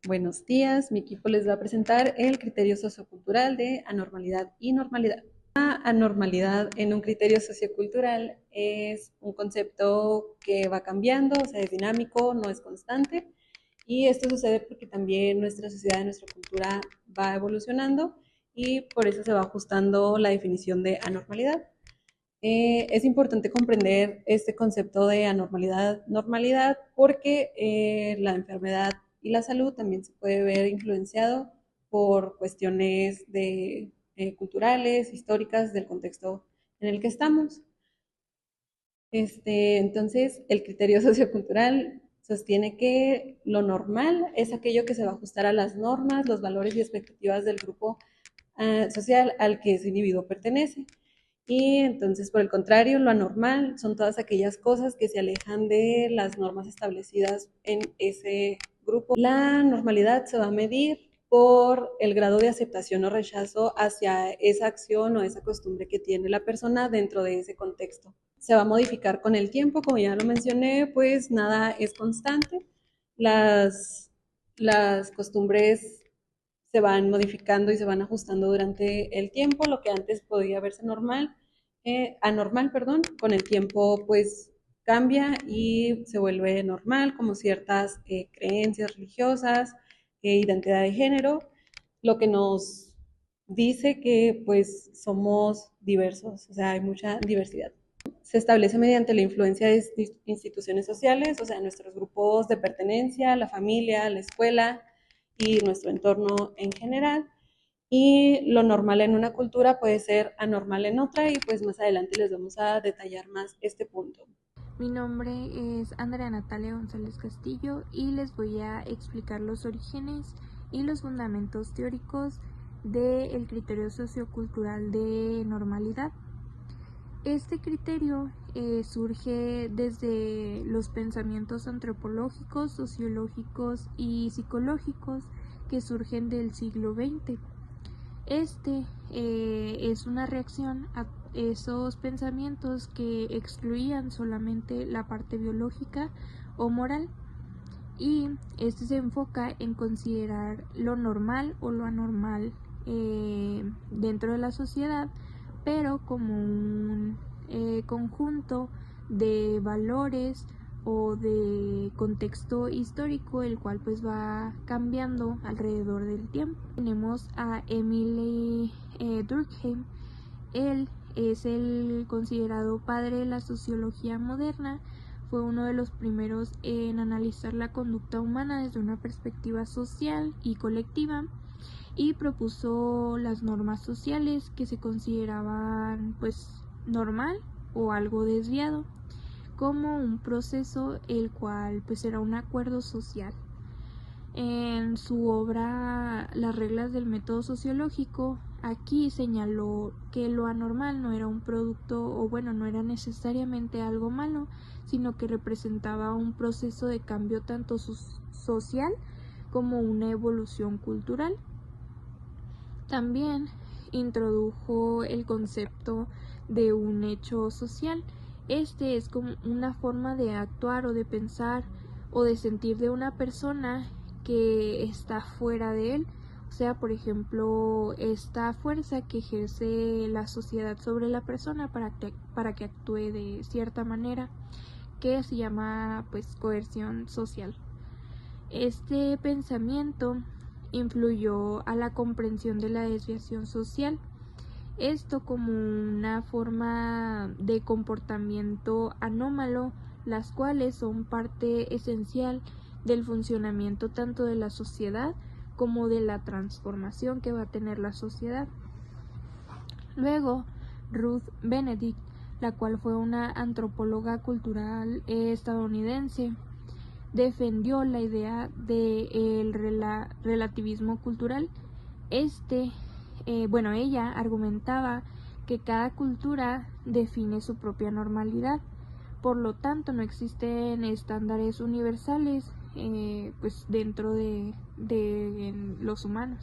Buenos días, mi equipo les va a presentar el criterio sociocultural de anormalidad y normalidad. La anormalidad en un criterio sociocultural es un concepto que va cambiando, o sea, es dinámico, no es constante, y esto sucede porque también nuestra sociedad, nuestra cultura va evolucionando y por eso se va ajustando la definición de anormalidad. Es importante comprender este concepto de anormalidad, normalidad, porque la enfermedad y la salud también se puede ver influenciado por cuestiones culturales, históricas, del contexto en el que estamos. Entonces, el criterio sociocultural sostiene que lo normal es aquello que se va a ajustar a las normas, los valores y expectativas del grupo social al que ese individuo pertenece. Y entonces, por el contrario, lo anormal son todas aquellas cosas que se alejan de las normas establecidas en ese grupo. La normalidad se va a medir por el grado de aceptación o rechazo hacia esa acción o esa costumbre que tiene la persona dentro de ese contexto. Se va a modificar con el tiempo, como ya lo mencioné, pues nada es constante. Las costumbres se van modificando y se van ajustando durante el tiempo. Lo que antes podía verse anormal, perdón, con el tiempo pues cambia y se vuelve normal, como ciertas creencias religiosas, identidad de género, lo que nos dice que pues somos diversos, o sea, hay mucha diversidad. Se establece mediante la influencia de instituciones sociales, o sea, nuestros grupos de pertenencia, la familia, la escuela y nuestro entorno en general. Y lo normal en una cultura puede ser anormal en otra y pues más adelante les vamos a detallar más este punto. Mi nombre es Andrea Natalia González Castillo y les voy a explicar los orígenes y los fundamentos teóricos del criterio sociocultural de normalidad. Este criterio surge desde los pensamientos antropológicos, sociológicos y psicológicos que surgen del siglo XX. Este es una reacción a esos pensamientos que excluían solamente la parte biológica o moral, y este se enfoca en considerar lo normal o lo anormal dentro de la sociedad, pero como un conjunto de valores o de contexto histórico, el cual pues va cambiando alrededor del tiempo. Tenemos a Emile Durkheim. Él es el considerado padre de la sociología moderna. Fue uno de los primeros en analizar la conducta humana desde una perspectiva social y colectiva, y propuso las normas sociales que se consideraban pues normal o algo desviado, como un proceso el cual pues era un acuerdo social. En su obra Las reglas del método sociológico, aquí señaló que lo anormal no era un producto, o bueno, no era necesariamente algo malo, sino que representaba un proceso de cambio tanto social como una evolución cultural. También introdujo el concepto de un hecho social. Este es como una forma de actuar o de pensar o de sentir de una persona que está fuera de él. O sea, por ejemplo, esta fuerza que ejerce la sociedad sobre la persona para que actúe de cierta manera, que se llama pues coerción social. Este pensamiento influyó a la comprensión de la desviación social, esto como una forma de comportamiento anómalo, las cuales son parte esencial del funcionamiento tanto de la sociedad como de la transformación que va a tener la sociedad. Luego, Ruth Benedict, la cual fue una antropóloga cultural estadounidense, defendió la idea del relativismo cultural. Ella argumentaba que cada cultura define su propia normalidad, por lo tanto no existen estándares universales pues dentro de los humanos.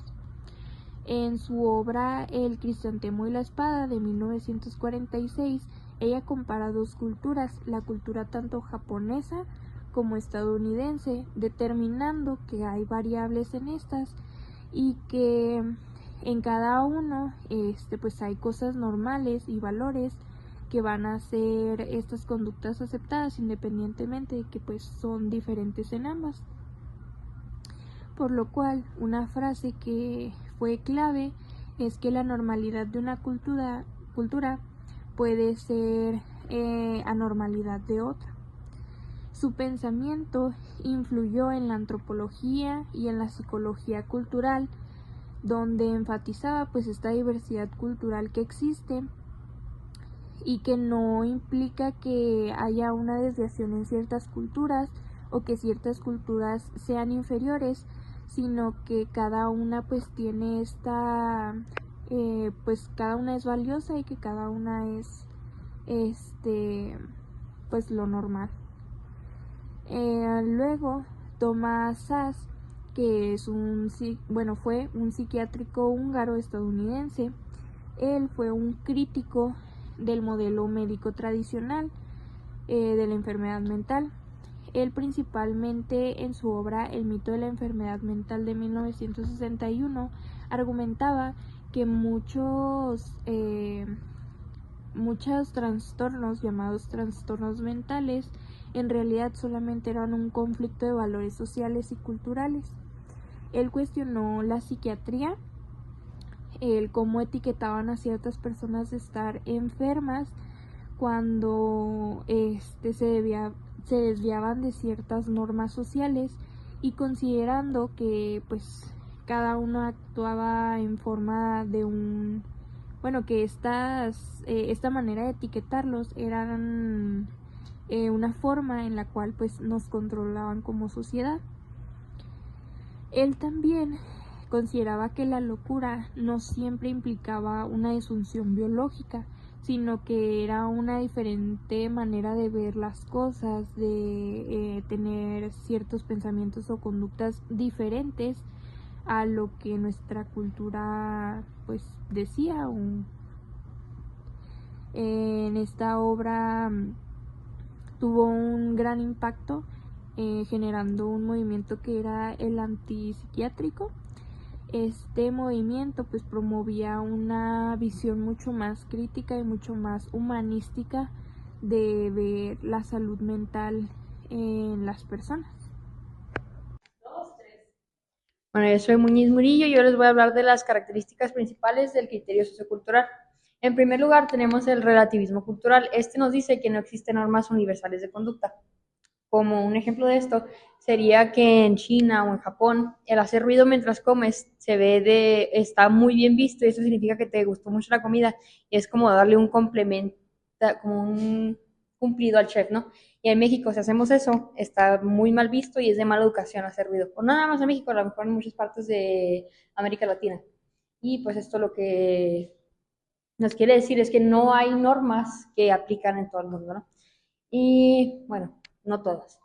En su obra El crisantemo y la espada de 1946, ella compara dos culturas, la cultura tanto japonesa como estadounidense, determinando que hay variables en estas y que en cada uno pues hay cosas normales y valores que van a ser estas conductas aceptadas independientemente de que pues son diferentes en ambas. Por lo cual, una frase que fue clave es que la normalidad de una cultura puede ser anormalidad de otra. Su pensamiento influyó en la antropología y en la psicología cultural, donde enfatizaba pues esta diversidad cultural que existe y que no implica que haya una desviación en ciertas culturas o que ciertas culturas sean inferiores, sino que cada una pues tiene esta pues cada una es valiosa y que cada una es pues lo normal. Luego Thomas Szasz, que es fue un psiquiátrico húngaro estadounidense. Él fue un crítico del modelo médico tradicional de la enfermedad mental. Él principalmente en su obra El mito de la enfermedad mental de 1961 argumentaba que muchos trastornos llamados trastornos mentales en realidad solamente eran un conflicto de valores sociales y culturales. Él cuestionó la psiquiatría, el cómo etiquetaban a ciertas personas de estar enfermas cuando se desviaban de ciertas normas sociales, y considerando que pues cada uno actuaba en forma de que esta manera de etiquetarlos eran una forma en la cual pues nos controlaban como sociedad. Él también consideraba que la locura no siempre implicaba una disfunción biológica, sino que era una diferente manera de ver las cosas, de tener ciertos pensamientos o conductas diferentes a lo que nuestra cultura pues decía. En esta obra tuvo un gran impacto, generando un movimiento que era el antipsiquiátrico. Este movimiento pues promovía una visión mucho más crítica y mucho más humanística de ver la salud mental en las personas. Bueno, yo soy Muñiz Murillo y yo les voy a hablar de las características principales del criterio sociocultural. En primer lugar, tenemos el relativismo cultural. Este nos dice que no existen normas universales de conducta. Como un ejemplo de esto sería que en China o en Japón el hacer ruido mientras comes está muy bien visto, y eso significa que te gustó mucho la comida y es como darle un complemento, como un cumplido al chef, ¿no? Y en México, si hacemos eso, está muy mal visto y es de mala educación hacer ruido. O no nada más en México, a lo mejor en muchas partes de América Latina. Y pues esto lo que nos quiere decir es que no hay normas que aplican en todo el mundo, ¿no? Y bueno, no todas.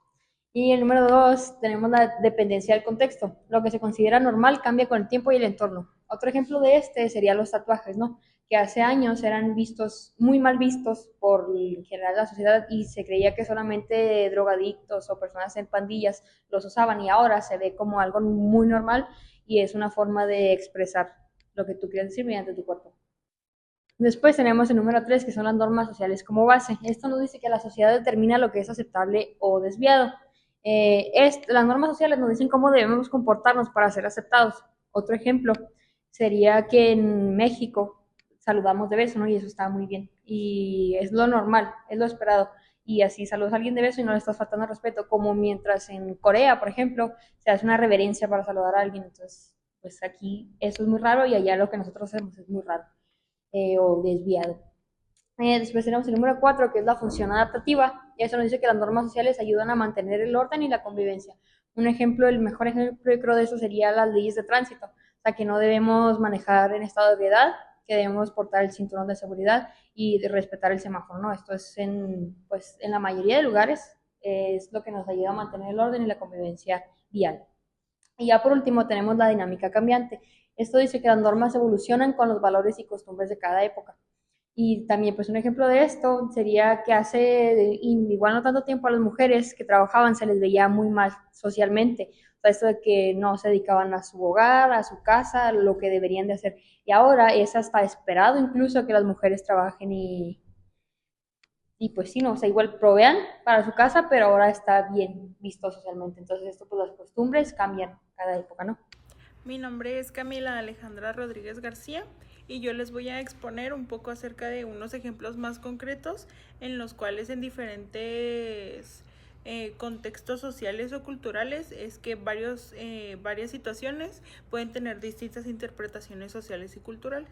Y el número dos, tenemos la dependencia del contexto. Lo que se considera normal cambia con el tiempo y el entorno. Otro ejemplo de este serían los tatuajes, ¿no? Que hace años eran vistos, muy mal vistos por en general la sociedad, y se creía que solamente drogadictos o personas en pandillas los usaban, y ahora se ve como algo muy normal y es una forma de expresar lo que tú quieres decir mediante tu cuerpo. Después tenemos el número 3, que son las normas sociales como base. Esto nos dice que la sociedad determina lo que es aceptable o desviado. Las normas sociales nos dicen cómo debemos comportarnos para ser aceptados. Otro ejemplo sería que en México saludamos de beso, ¿no? Y eso está muy bien. Y es lo normal, es lo esperado. Y así saludas a alguien de beso y no le estás faltando respeto, como mientras en Corea, por ejemplo, se hace una reverencia para saludar a alguien. Entonces, pues aquí eso es muy raro y allá lo que nosotros hacemos es muy raro o desviado. Después tenemos el número 4, que es la función adaptativa, y eso nos dice que las normas sociales ayudan a mantener el orden y la convivencia. El mejor ejemplo, yo creo, de eso sería las leyes de tránsito, o sea, que no debemos manejar en estado de ebriedad, que debemos portar el cinturón de seguridad y de respetar el semáforo, ¿no? Esto es pues, en la mayoría de lugares, es lo que nos ayuda a mantener el orden y la convivencia vial. Y ya por último tenemos la dinámica cambiante. Esto dice que las normas evolucionan con los valores y costumbres de cada época. Y también pues un ejemplo de esto sería que hace igual no tanto tiempo a las mujeres que trabajaban se les veía muy mal socialmente. O sea, esto de que no se dedicaban a su hogar, a su casa, lo que deberían de hacer. Y ahora es hasta esperado incluso que las mujeres trabajen y pues sí, no, o sea, igual provean para su casa, pero ahora está bien visto socialmente. Entonces esto pues las costumbres cambian cada época, ¿no? Mi nombre es Camila Alejandra Rodríguez García y yo les voy a exponer un poco acerca de unos ejemplos más concretos en los cuales en diferentes contextos sociales o culturales es que varias situaciones pueden tener distintas interpretaciones sociales y culturales.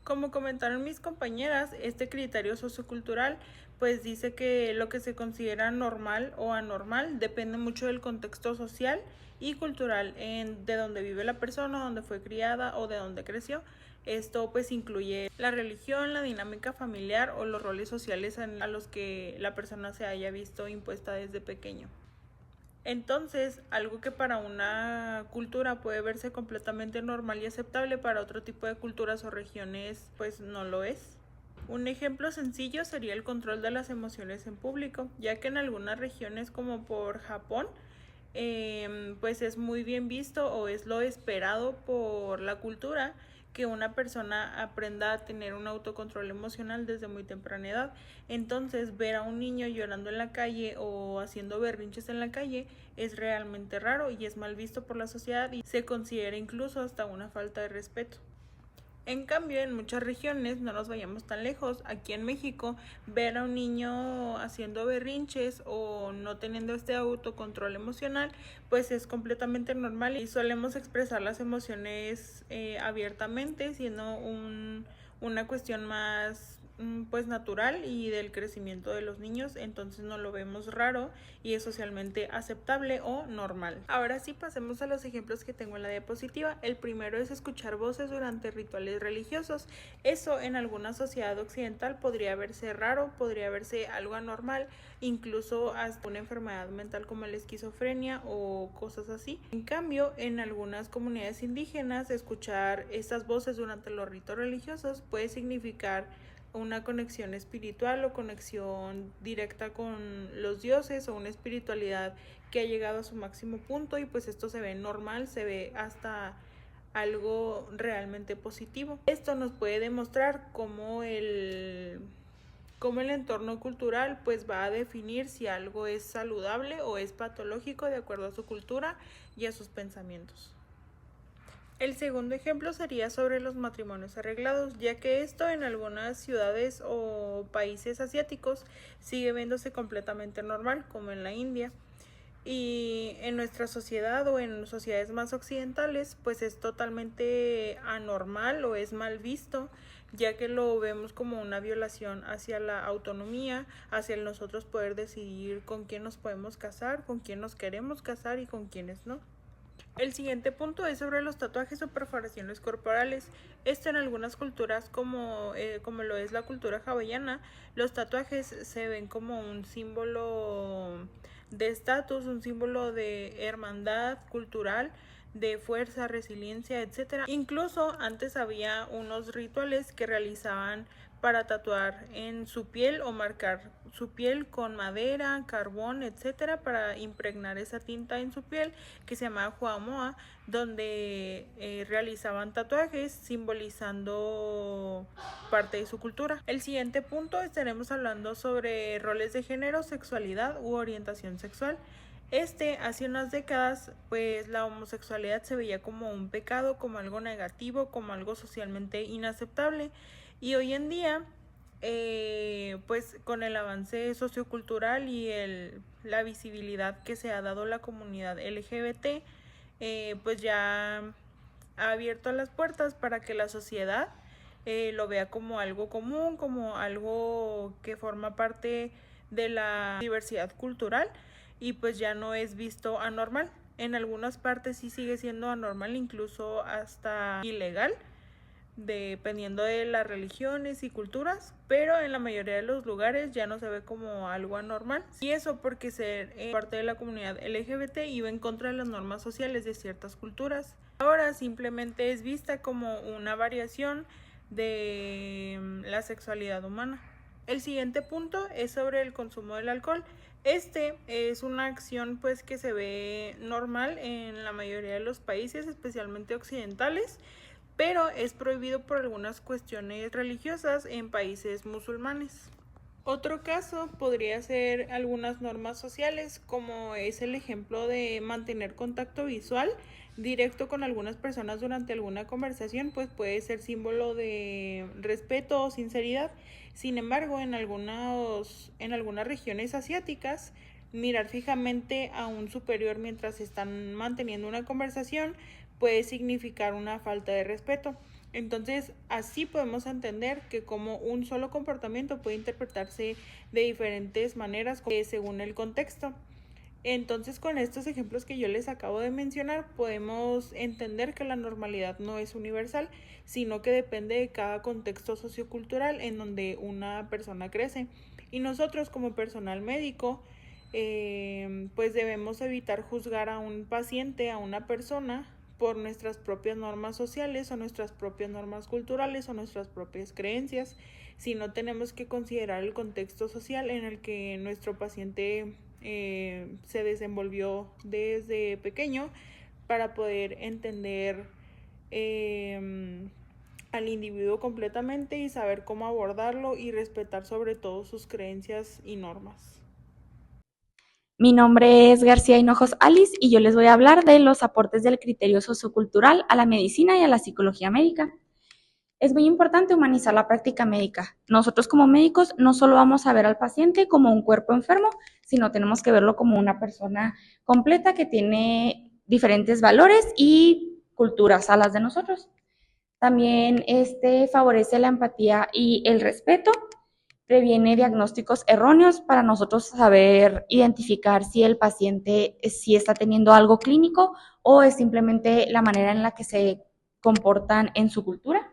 Como comentaron mis compañeras, este criterio sociocultural pues dice que lo que se considera normal o anormal depende mucho del contexto social y cultural de donde vive la persona, donde fue criada o de donde creció. Esto pues incluye la religión, la dinámica familiar o los roles sociales a los que la persona se haya visto impuesta desde pequeño. Entonces, algo que para una cultura puede verse completamente normal y aceptable, para otro tipo de culturas o regiones, pues no lo es. Un ejemplo sencillo sería el control de las emociones en público, ya que en algunas regiones como por Japón, pues es muy bien visto o es lo esperado por la cultura que una persona aprenda a tener un autocontrol emocional desde muy temprana edad. Entonces, ver a un niño llorando en la calle o haciendo berrinches en la calle es realmente raro y es mal visto por la sociedad y se considera incluso hasta una falta de respeto. En cambio, en muchas regiones, no nos vayamos tan lejos, aquí en México, ver a un niño haciendo berrinches o no teniendo este autocontrol emocional, pues es completamente normal y solemos expresar las emociones abiertamente, siendo una cuestión más pues natural y del crecimiento de los niños, entonces no lo vemos raro y es socialmente aceptable o normal. Ahora sí, pasemos a los ejemplos que tengo en la diapositiva. El primero es escuchar voces durante rituales religiosos. Eso en alguna sociedad occidental podría verse raro, podría verse algo anormal, incluso hasta una enfermedad mental como la esquizofrenia o cosas así. En cambio, en algunas comunidades indígenas, escuchar estas voces durante los ritos religiosos puede significar una conexión espiritual o conexión directa con los dioses o una espiritualidad que ha llegado a su máximo punto y pues esto se ve normal, se ve hasta algo realmente positivo. Esto nos puede demostrar cómo el entorno cultural pues va a definir si algo es saludable o es patológico de acuerdo a su cultura y a sus pensamientos. El segundo ejemplo sería sobre los matrimonios arreglados, ya que esto en algunas ciudades o países asiáticos sigue viéndose completamente normal, como en la India. Y en nuestra sociedad o en sociedades más occidentales, pues es totalmente anormal o es mal visto, ya que lo vemos como una violación hacia la autonomía, hacia el nosotros poder decidir con quién nos podemos casar, con quién nos queremos casar y con quiénes no. El siguiente punto es sobre los tatuajes o perforaciones corporales. Esto en algunas culturas como lo es la cultura hawaiana, los tatuajes se ven como un símbolo de estatus, un símbolo de hermandad cultural, de fuerza, resiliencia, etc. Incluso antes había unos rituales que realizaban para tatuar en su piel o marcar su piel con madera, carbón, etcétera, para impregnar esa tinta en su piel, que se llamaba huamoa, donde realizaban tatuajes simbolizando parte de su cultura. El siguiente punto estaremos hablando sobre roles de género, sexualidad u orientación sexual. Hace unas décadas, pues la homosexualidad se veía como un pecado, como algo negativo, como algo socialmente inaceptable. Y hoy en día, pues con el avance sociocultural y la visibilidad que se ha dado a la comunidad LGBT, pues ya ha abierto las puertas para que la sociedad lo vea como algo común, como algo que forma parte de la diversidad cultural y pues ya no es visto anormal. En algunas partes sí sigue siendo anormal, incluso hasta ilegal, dependiendo de las religiones y culturas, pero en la mayoría de los lugares ya no se ve como algo anormal. Y eso porque ser parte de la comunidad LGBT iba en contra de las normas sociales de ciertas culturas. Ahora simplemente es vista como una variación de la sexualidad humana. El siguiente punto es sobre el consumo del alcohol. Este es una acción pues que se ve normal en la mayoría de los países, especialmente occidentales, pero es prohibido por algunas cuestiones religiosas en países musulmanes. Otro caso podría ser algunas normas sociales, como es el ejemplo de mantener contacto visual directo con algunas personas durante alguna conversación, pues puede ser símbolo de respeto o sinceridad. Sin embargo, en algunas regiones asiáticas, mirar fijamente a un superior mientras están manteniendo una conversación puede significar una falta de respeto. Entonces, así podemos entender que como un solo comportamiento puede interpretarse de diferentes maneras según el contexto. Entonces, con estos ejemplos que yo les acabo de mencionar, podemos entender que la normalidad no es universal, sino que depende de cada contexto sociocultural en donde una persona crece. Y nosotros como personal médico, pues debemos evitar juzgar a un paciente, a una persona, por nuestras propias normas sociales o nuestras propias normas culturales o nuestras propias creencias, sino tenemos que considerar el contexto social en el que nuestro paciente se desenvolvió desde pequeño para poder entender al individuo completamente y saber cómo abordarlo y respetar sobre todo sus creencias y normas. Mi nombre es García Hinojos Alice y yo les voy a hablar de los aportes del criterio sociocultural a la medicina y a la psicología médica. Es muy importante humanizar la práctica médica. Nosotros como médicos no solo vamos a ver al paciente como un cuerpo enfermo, sino tenemos que verlo como una persona completa que tiene diferentes valores y culturas a las de nosotros. También favorece la empatía y el respeto, previene diagnósticos erróneos para nosotros saber identificar si el paciente sí está teniendo algo clínico o es simplemente la manera en la que se comportan en su cultura.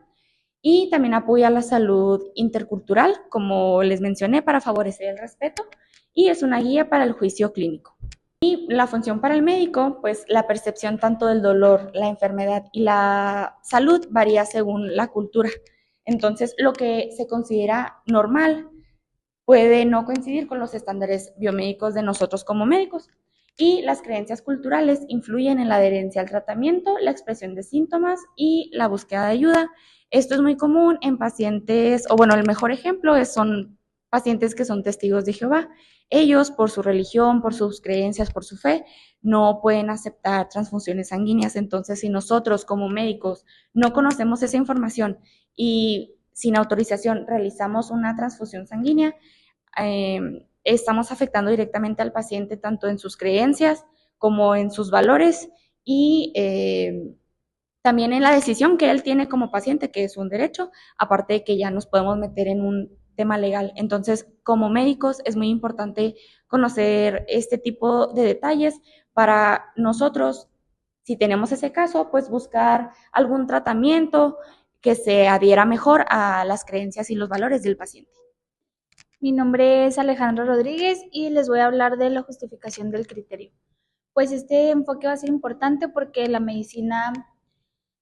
Y también apoya la salud intercultural, como les mencioné, para favorecer el respeto, y es una guía para el juicio clínico. Y la función para el médico, pues la percepción tanto del dolor, la enfermedad y la salud varía según la cultura. Entonces, lo que se considera normal puede no coincidir con los estándares biomédicos de nosotros como médicos. Y las creencias culturales influyen en la adherencia al tratamiento, la expresión de síntomas y la búsqueda de ayuda. Esto es muy común en pacientes, o bueno, el mejor ejemplo son pacientes que son testigos de Jehová. Ellos, por su religión, por sus creencias, por su fe, no pueden aceptar transfusiones sanguíneas. Entonces, si nosotros como médicos no conocemos esa información y sin autorización realizamos una transfusión sanguínea, estamos afectando directamente al paciente tanto en sus creencias como en sus valores y también en la decisión que él tiene como paciente, que es un derecho, aparte de que ya nos podemos meter en un tema legal. Entonces, como médicos es muy importante conocer este tipo de detalles para nosotros, si tenemos ese caso, pues buscar algún tratamiento que se adhiera mejor a las creencias y los valores del paciente. Mi nombre es Alejandra Rodríguez y les voy a hablar de la justificación del criterio. Pues este enfoque va a ser importante porque la medicina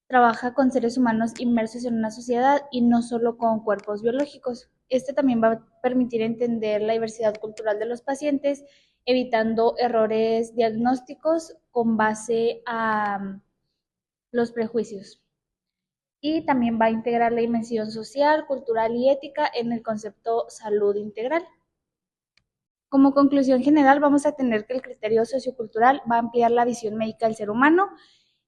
trabaja con seres humanos inmersos en una sociedad y no solo con cuerpos biológicos. Este también va a permitir entender la diversidad cultural de los pacientes, evitando errores diagnósticos con base a los prejuicios. Y también va a integrar la dimensión social, cultural y ética en el concepto salud integral. Como conclusión general, vamos a tener que el criterio sociocultural va a ampliar la visión médica del ser humano,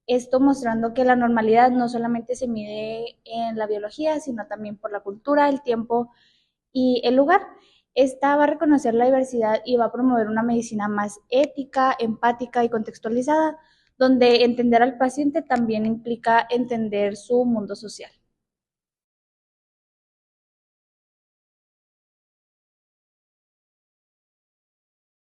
esto mostrando que la normalidad no solamente se mide en la biología, sino también por la cultura, el tiempo y el lugar. Esta va a reconocer la diversidad y va a promover una medicina más ética, empática y contextualizada, donde entender al paciente también implica entender su mundo social.